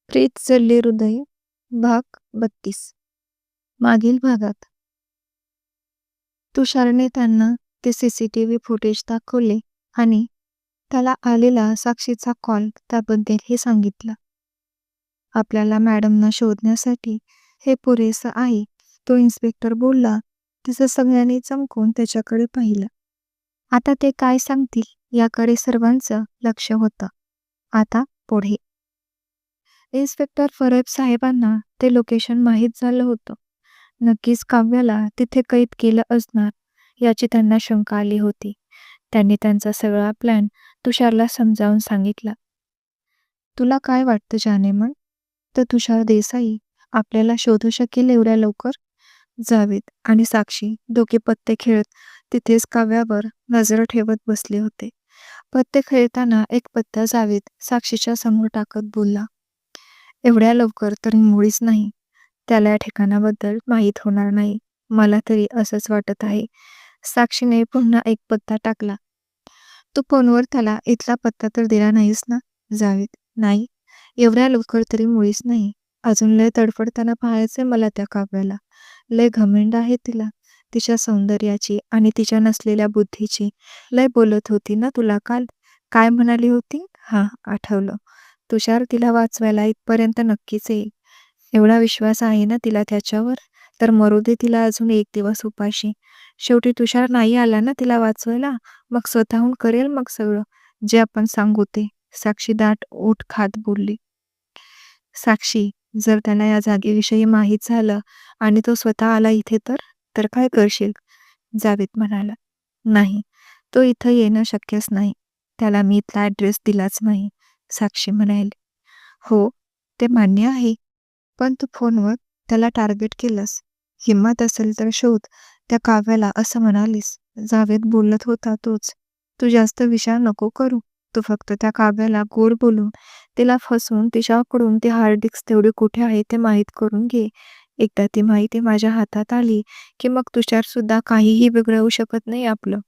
प्रीत जडले हृदय भाग 32. मागील भागात तुषारने त्यांना ते सीसीटीव्ही फुटेज दाखवले आणि त्याला आलेला साक्षीचा कॉल त्याबद्दल हे सांगितलं. आपल्याला मॅडमना शोधण्यासाठी हे पुरेसं आहे, तो इन्स्पेक्टर बोलला. तिचं सगळ्यांनी चमकून त्याच्याकडे पाहिलं. आता ते काय सांगतील याकडे सर्वांचं लक्ष होतं. आता पुढे इन्स्पेक्टर फरब साहेबांना ते लोकेशन माहीत झालं होतं. नक्कीच काव्याला तिथे कैद केलं असणार याची त्यांना शंका आली होती. त्यांनी त्यांचा सगळा प्लॅन तुषारला समजावून सांगितला. तुला काय वाटतं जानेमन? तर तुषार देसाई आपल्याला शोधू शकेल एवढ्या लवकर? जावेद आणि साक्षी दोघे पत्ते खेळत तिथेच काव्यावर नजर ठेवत बसले होते. पत्ते खेळताना एक पत्ता जावेद साक्षीच्या समोर टाकत बोलला. एवढ्या लवकर तरी मुळीच नाही. त्याला या ठिकाणाबद्दल माहीत होणार नाही. मला तरी असंच वाटत आहे. साक्षीने पुन्हा एक पत्ता टाकला. तू फोनवर त्याला इथला पत्ता तर दिला नाहीस ना? जावेद: नाही, एवढ्या लवकर तरी मुळीच नाही. अजून लय तडफडताना पाहायचंय मला त्या काव्याला. लय घमेंड आहे तिला, तिच्या सौंदर्याची आणि तिच्या नसलेल्या बुद्धीची. लय बोलत होती ना तुला काल. काय म्हणाली होती? हां, आठवलं. तुषार तिला वाचवायला इथपर्यंत नक्कीच येईल. एवढा विश्वास आहे ना तिला त्याच्यावर? तर मरू दे तिला अजून एक दिवस उपाशी. शेवटी तुषार नाही आला ना तिला वाचवायला, मग स्वतःहून करेल मग सगळं जे आपण सांगू ते. साक्षी दाट ओठ खात बोलली. साक्षी, जर त्यांना या जागेविषयी माहीत झालं आणि तो स्वतः आला इथे तर काय करशील? जावेद म्हणाला. नाही, तो इथं येणं शक्यच नाही. त्याला मी इथला ॲड्रेस दिलाच नाही, साक्षी म्हणाली. हो, ते मान्य आहे. पण तू फोनवर त्याला टार्गेट केलंस. हिंमत असेल तर शोध त्या काव्याला असं म्हणालीस. जावेद बोलत होता तोच. तू जास्त विचार नको करू. तू फक्त त्या काव्याला गोड बोलून तिला फसवून तिच्याकडून ती हार्ड डिस्क तेवढी कुठे आहे ते माहीत करून घे. एकदा ती माहिती माझ्या हातात आली की मग तुषार सुद्धा काहीही बिघडवू शकत नाही आपलं,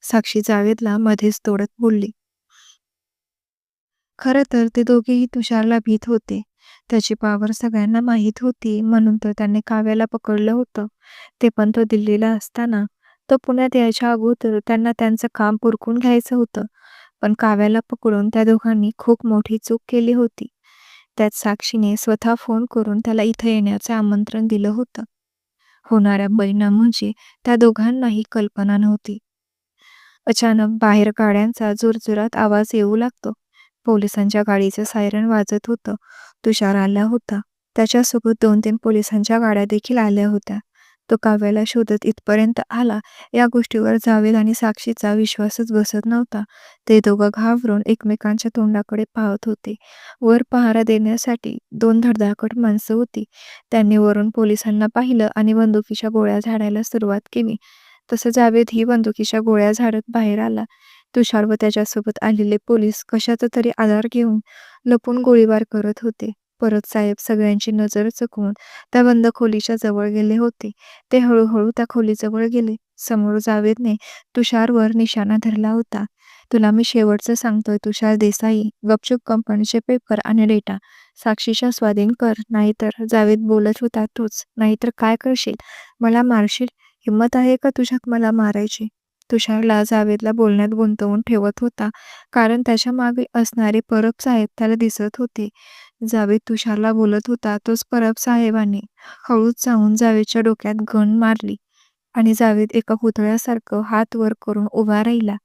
साक्षी जावेदला मध्येच तोडत बोलली. खरं तर ते दोघेही तुषारला भीत होते. त्याची पॉवर सगळ्यांना माहीत होती म्हणून तर त्याने काव्याला पकडलं होतं. ते पण तो दिल्लीला असताना. तो पुण्यात यायच्या अगोदर त्यांना त्यांचं काम उरकून घ्यायचं होतं. पण काव्याला पकडून त्या दोघांनी खूप मोठी चूक केली होती. त्यात साक्षीने स्वतः फोन करून त्याला इथं येण्याचं आमंत्रण दिलं होतं. होणाऱ्या परिणाम म्हणजे त्या दोघांनाही कल्पना नव्हती. अचानक बाहेर गाड्यांचा जोरजोरात आवाज येऊ लागतो. पोलिसांच्या गाडीचं सायरन वाजत होतं. तुषार आला होता. त्याच्यासोबत 2-3 पोलिसांच्या गाड्या देखील आल्या होत्या. तो काव्याला शोधत इथपर्यंत आला या गोष्टीवर जावेद आणि साक्षीचा विश्वासच बसत नव्हता. ते दोघं घाबरून एकमेकांच्या तोंडाकडे पाहत होते. वर पहारा देण्यासाठी 2 धडधाकट माणसं होती. त्यांनी वरून पोलिसांना पाहिलं आणि बंदुकीच्या गोळ्या झाडायला सुरुवात केली. तसं जावेद ही बंदुकीच्या गोळ्या झाडत बाहेर आला. तुषार व त्याच्यासोबत आलेले पोलीस कशाचा तरी आधार घेऊन लपून गोळीबार करत होते. परत साहेब सगळ्यांची नजर चकवून त्या बंद खोलीच्या जवळ गेले होते. ते हळूहळू त्या खोलीजवळ गेले. समोर जावेदने तुषारवर निशाणा धरला होता. तुला मी शेवटचं सांगतोय तुषार देसाई, गपचूप कंपनीचे पेपर आणि डेटा साक्षीच्या स्वाधीन कर, नाहीतर जावेद बोलत होता तोच. नाहीतर काय करशील? मला मारशील? हिंमत आहे का तुझ्यात मला मारायची? तुषारला जावेदला बोलण्यात गुंतवून ठेवत होता, कारण त्याच्या मागे असणारे परब साहेब त्याला दिसत होते. जावेद तुषारला बोलत होता तोच परब साहेबांनी हळूच जाऊन जावेदच्या डोक्यात गन मारली आणि जावेद एका पुतळ्यासारखं हात वर करून उभा राहिला.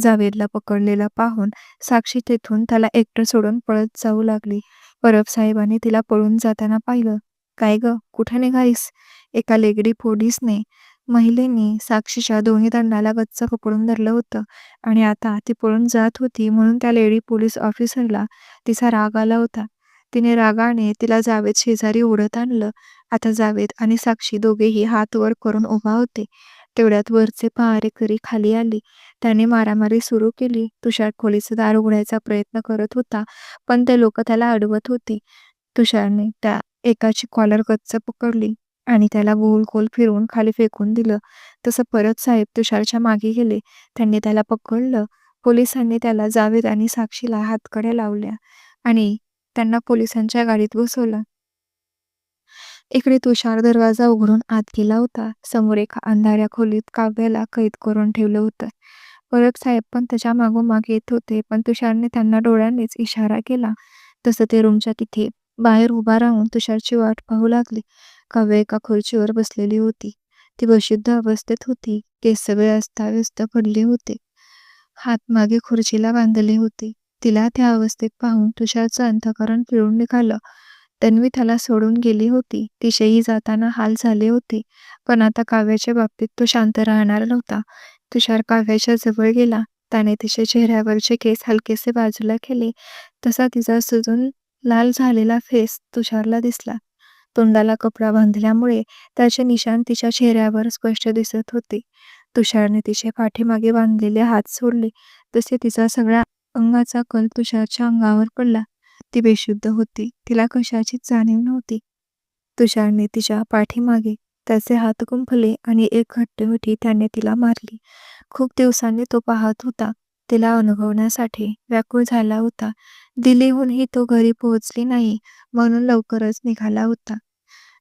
जावेदला पकडलेला पाहून साक्षी तेथून त्याला एकटं सोडून पळत जाऊ लागली. परब साहेबांनी तिला पळून जाताना पाहिलं. काय ग, कुठे निघालीस? एका लेगडी पोलिसने महिलेने साक्षीच्या दोन्ही दंडाला गच्च पकडून धरलं होतं आणि आता ती पळून जात होती म्हणून त्या लेडी पोलीस ऑफिसरला तिचा राग आला होता. तिने रागाने तिला जावेद शेजारी ओढत आणलं. आता जावेद आणि साक्षी दोघेही हात वर करून उभा होते. तेवढ्यात वरचे पहारेकरी खाली आले. त्याने मारामारी सुरू केली. तुषार खोलीचं दार उघडायचा प्रयत्न करत होता, पण ते लोक त्याला अडवत होते. तुषारने त्या एकाची कॉलर गच्च पकडली आणि त्याला गोल फिरवून खाली फेकून दिलं. तसं परत साहेब तुषारच्या मागे गेले. त्यांनी त्याला पकडलं. पोलिसांनी त्याला, जावेद आणि साक्षीला हातकड्या लावल्या आणि त्यांना पोलिसांच्या गाडीत बसवलं. इकडे तुषार दरवाजा उघडून आत गेला होता. समोर एका अंधाऱ्या खोलीत काव्याला कैद करून ठेवलं होतं. परब साहेब पण त्याच्या मागोमाग येत होते, पण तुषारने त्यांना डोळ्यांनीच इशारा केला. तसं ते रूमच्या तिथे बाहेर उभा राहून तुषारची वाट पाहू लागले. काव्य एका खुर्चीवर बसलेली होती. ती बेशुद्ध अवस्थेत होती. केस सगळे अस्ताव्यस्त पडले होते. हात मागे खुर्चीला बांधले होते. तिला त्या अवस्थेत पाहून तुषारचं अंतःकरण पिळून निघालं. तन्वी त्याला सोडून गेली होती. तिचेही जाताना हाल झाले होते. पण आता काव्याच्या बाबतीत तो शांत राहणार नव्हता. तुषार काव्याच्या जवळ गेला. त्याने तिच्या चेहऱ्यावरचे केस हलकेसे बाजूला केले. तसा तिचा सुजून लाल झालेला फेस तुषारला दिसला. तोंडाला कपडा बांधल्यामुळे त्याचे निशाण तिच्या चेहऱ्यावर स्पष्ट दिसत होते. तुषारने तिचे पाठीमागे बांधलेले हात सोडले. तसे तिचा सगळ्या अंगाचा कल तुषारच्या अंगावर पडला. ती बेशुद्ध होती. तिला कशाचीच जाणीव नव्हती. तुषारने तिच्या पाठीमागे त्याचे हात गुंफले आणि एक घट्ट मिठी त्याने तिला मारली. खूप दिवसांनी तो पाहत होता. तिला अनुभवण्यासाठी व्याकुळ झाला होता. दिल्लीहूनही तो घरी पोहोचली नाही म्हणून लवकरच निघाला होता.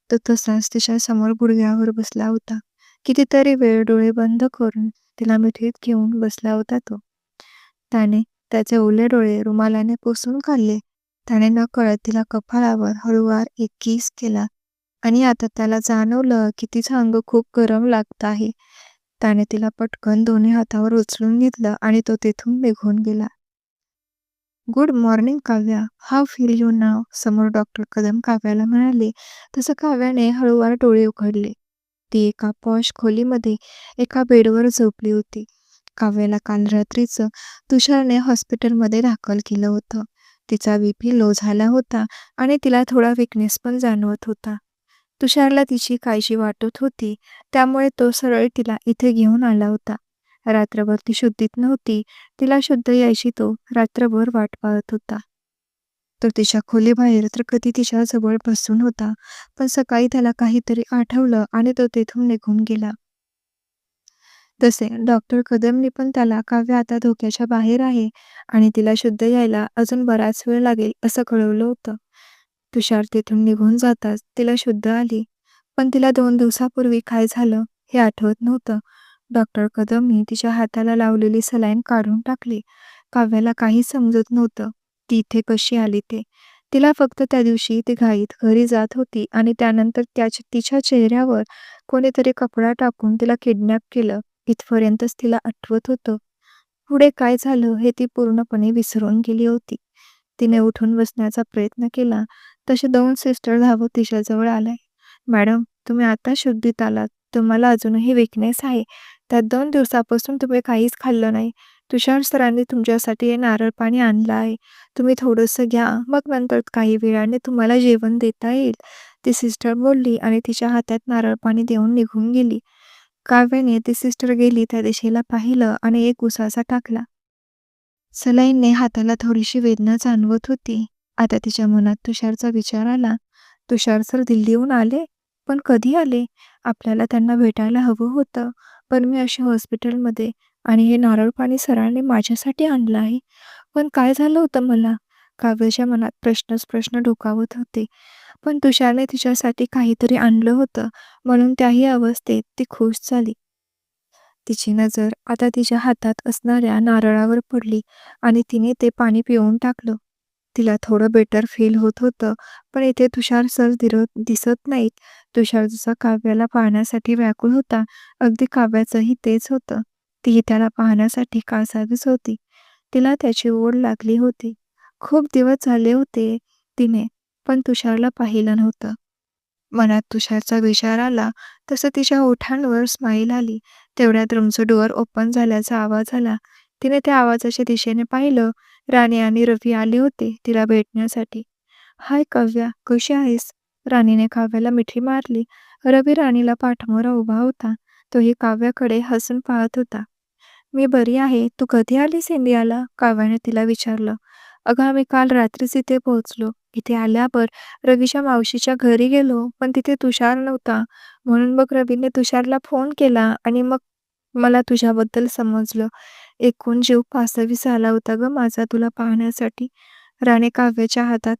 तो तसाच तिच्या समोर गुडघ्यावर बसला होता. कितीतरी वेळ डोळे बंद करून तिला मिठीत घेऊन बसला होता तो. त्याने त्याचे ओले डोळे रुमालाने पुसून काढले. त्याने नकळत तिला कपाळावर हळूवार एक किस केला आणि आता त्याला जाणवलं की तिचं अंग खूप गरम लागत आहे. त्याने तिला पटकन दोन्ही हातावर उचलून घेतलं आणि तो तेथून निघून गेला. Good morning Kavya, how feel you now? समोर डॉक्टर कदम काव्याला म्हणाले. तसं काव्याने हळूवार डोळे उघडले. ती एका पॉश खोलीमध्ये एका बेडवर झोपली होती. काव्याला काल रात्रीचं तुषारने हॉस्पिटलमध्ये दाखल केलं होतं. तिचा बीपी लो झाला होता आणि तिला थोडा विकनेस पण जाणवत होता. तुषारला तिची काळजी वाटत होती, त्यामुळे तो सरळ तिला इथे घेऊन आला होता. रात्रभर ती शुद्धीत नव्हती. तिला शुद्ध यायची तो रात्रभर वाट पाहत होता. तो तिच्या खोलीबाहेर तर कधी तिच्या जवळ बसून होता, पण सकाळी त्याला काहीतरी आठवलं आणि तो तेथून निघून गेला. तसे डॉक्टर कदमनी पण त्याला काव्य आता धोक्याच्या बाहेर आहे आणि तिला शुद्ध यायला अजून बराच वेळ लागेल असं कळवलं होतं. तुषार तिथून निघून जाताच तिला शुद्ध आली, पण तिला 2 दिवसापूर्वी काय झालं हे आठवत नव्हतं. डॉक्टर कदमनी तिच्या हाताला लावलेली सलाईन काढून टाकली. काव्याला काही समजत नव्हतं ती इथे कशी आली ते. तिला फक्त त्या दिवशी ती घाईत घरी जात होती आणि त्यानंतर तिच्या चेहऱ्यावर कोणीतरी कपडा टाकून तिला किडनॅप केलं इथपर्यंतच तिला आठवत होतं. पुढे काय झालं हे ती पूर्णपणे विसरून गेली होती. तिने उठून बसण्याचा प्रयत्न केला तसे 2 सिस्टर धावत तिच्याजवळ आल्या. मॅडम, तुम्ही आता शुद्धीत आलात. तुम्हाला अजूनही विकनेस आहे. त्यात 2 दिवसापासून तुम्ही काहीच खाल्लं नाही. तुषार सरांनी तुमच्यासाठी हे नारळ पाणी आणलं आहे. तुम्ही थोडंसं घ्या, मग नंतर काही वेळाने तुम्हाला जेवण देता येईल, ती सिस्टर बोलली आणि तिच्या हातात नारळ पाणी देऊन निघून गेली. काव्याने ती सिस्टर गेली त्या दिशेला पाहिलं आणि एक उसासा टाकला. सलाईनने हाताला थोडीशी वेदना जाणवत होती. आता तिच्या मनात तुषारचा विचार आला. तुषार सर दिल्लीहून आले? पण कधी आले? आपल्याला त्यांना भेटायला हवं होतं. पण मी अशी हॉस्पिटलमध्ये आणि हे नारळ पाणी सरांनी माझ्यासाठी आणलं आहे. पण काय झालं होतं मला? काव्याच्या मनात प्रश्नच प्रश्न डोकावत होते. पण तुषारने तिच्यासाठी काहीतरी आणलं होतं म्हणून त्याही अवस्थेत ती खुश झाली. तिची नजर आता तिच्या हातात असणाऱ्या नारळावर पडली आणि तिने ते पाणी पिऊन टाकलं. तिला थोडं बेटर फील होत होतं, पण इथे तुषार सर दिसत नाहीत. तुषार जसा काव्याला पाहण्यासाठी व्याकुळ होता, अगदी काव्याचंही तेच होतं. तीही त्याला पाहण्यासाठी कासावीस होती. तिला त्याची ओढ लागली होती. खूप दिवस झाले होते तिने पण तुषारला पाहिलं नव्हतं. मनात तुषारचा विचार आला तसं तिच्या ओठांवर स्माईल आली. तेवढ्यात रूमचं डोअर ओपन झाल्याचा आवाज आला. तिने त्या आवाजाच्या दिशेने पाहिलं. राणी आणि रवी आले होते तिला भेटण्यासाठी. हाय काव्या, कशी आहेस? राणीने काव्याला मिठी मारली. रवी राणीला पाठमोरा उभा होता. तोही काव्याकडे हसून पाहत होता. मी बरी आहे. तू कधी आलीस इंडियाला? काव्याने तिला विचारलं. अगं, आम्ही काल रात्रीच इथे पोहोचलो. इथे आल्यावर रवीच्या मावशीच्या घरी गेलो, पण तिथे तुषार नव्हता. म्हणून मग रवीने तुषारला फोन केला आणि मग मला तुझ्याबद्दल समजलं. एकूण जीव कासावीस आला होता गं माझा तुला पाहण्यासाठी. राणी काव्याच्या हातात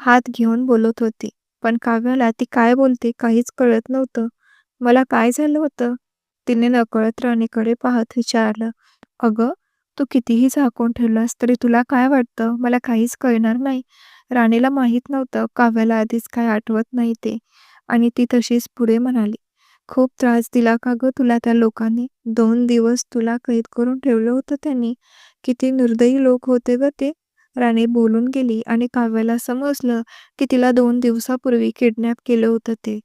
हात घेऊन बोलत होती. पण काव्याला ती काय बोलते काहीच कळत नव्हतं. "मला काय झालं होतं?" तिने नकळत राणीकडे पाहत विचारलं. "अगं, तू कितीही झाकून ठेवलंस तरी तुला काय वाटतं? मला काहीच कळणार नाही." राणीला माहीत नव्हतं काव्याला आधीच काय आठवत नाही ते. आणि ती तशीच पुढे म्हणाली, "खूप त्रास दिला का गं तुला त्या लोकांनी? 2 दिवस तुला कैद करून ठेवलं होतं त्यांनी. किती निर्दयी लोक होते गं ते." राणी बोलून गेली आणि काव्याला समजलं की तिला 2 दिवसापूर्वी किडनॅप केलं होतं ते.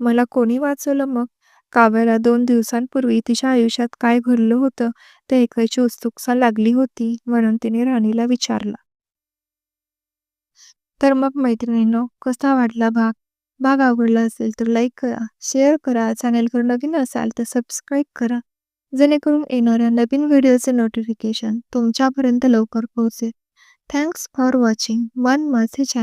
"मला कोणी वाचवलं मग?" काव्याला 2 दिवसांपूर्वी तिच्या आयुष्यात काय घडलं होतं ते ऐकायची उत्सुकता लागली होती, म्हणून तिने राणीला विचारलं. तर मग मैत्रिणींनो, कसा वाटला भाग? भाग आवडला असेल तर लाईक करा, शेअर करा, चॅनलवर नवीन असाल तर सबस्क्राईब करा, जेणेकरून येणाऱ्या नवीन व्हिडिओचे नोटिफिकेशन तुमच्यापर्यंत लवकर पोहोचेल. Thanks for watching. मन माझे चॅनल.